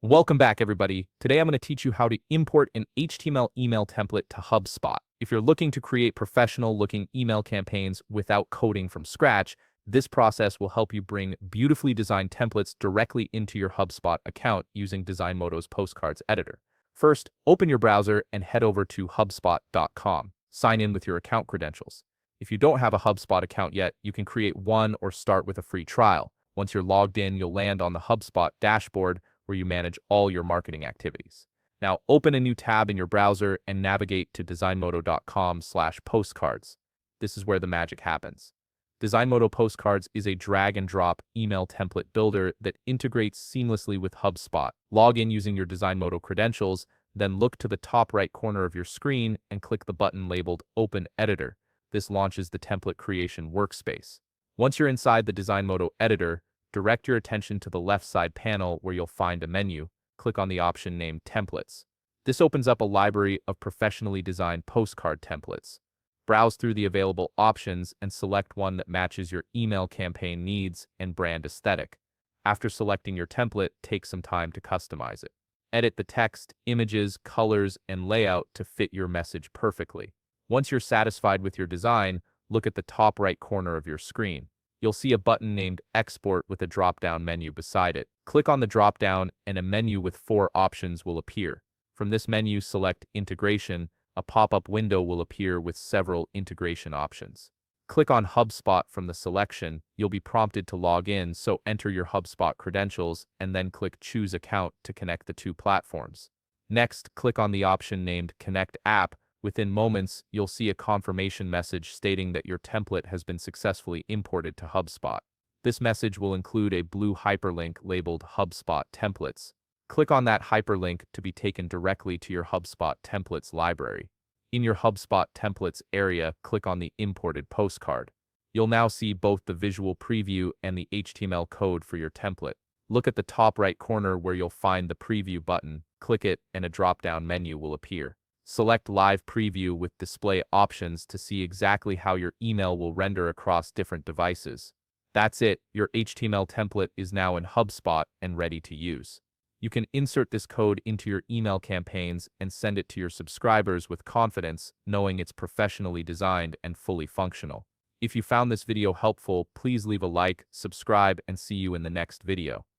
Welcome back, everybody. Today I'm going to teach you how to import an HTML email template to HubSpot. If you're looking to create professional-looking email campaigns without coding from scratch, this process will help you bring beautifully designed templates directly into your HubSpot account using DesignModo's postcards editor. First, open your browser and head over to HubSpot.com. Sign in with your account credentials. If you don't have a HubSpot account yet, you can create one or start with a free trial. Once you're logged in, you'll land on the HubSpot dashboard where you manage all your marketing activities. Now open a new tab in your browser and navigate to designmodo.com/postcards. This is where the magic happens. DesignModo Postcards is a drag and drop email template builder that integrates seamlessly with HubSpot. Log in using your DesignModo credentials, then look to the top right corner of your screen and click the button labeled Open Editor. This launches the template creation workspace. Once you're inside the DesignModo editor, direct your attention to the left side panel where you'll find a menu. Click on the option named Templates. This opens up a library of professionally designed postcard templates. Browse through the available options and select one that matches your email campaign needs and brand aesthetic. After selecting your template, take some time to customize it. Edit the text, images, colors, and layout to fit your message perfectly. Once you're satisfied with your design, look at the top right corner of your screen. You'll see a button named Export with a drop-down menu beside it. Click on the drop-down and a menu with 4 options will appear. From this menu, select Integration. A pop-up window will appear with several integration options. Click on HubSpot from the selection. You'll be prompted to log in, so enter your HubSpot credentials and then click Choose Account to connect the two platforms. Next, click on the option named Connect App. Within moments, you'll see a confirmation message stating that your template has been successfully imported to HubSpot. This message will include a blue hyperlink labeled HubSpot Templates. Click on that hyperlink to be taken directly to your HubSpot Templates library. In your HubSpot Templates area, click on the Imported Postcard. You'll now see both the visual preview and the HTML code for your template. Look at the top right corner where you'll find the Preview button. Click it and a drop-down menu will appear. Select Live Preview with display options to see exactly how your email will render across different devices. That's it, your HTML template is now in HubSpot and ready to use. You can insert this code into your email campaigns and send it to your subscribers with confidence, knowing it's professionally designed and fully functional. If you found this video helpful, please leave a like, subscribe, and see you in the next video.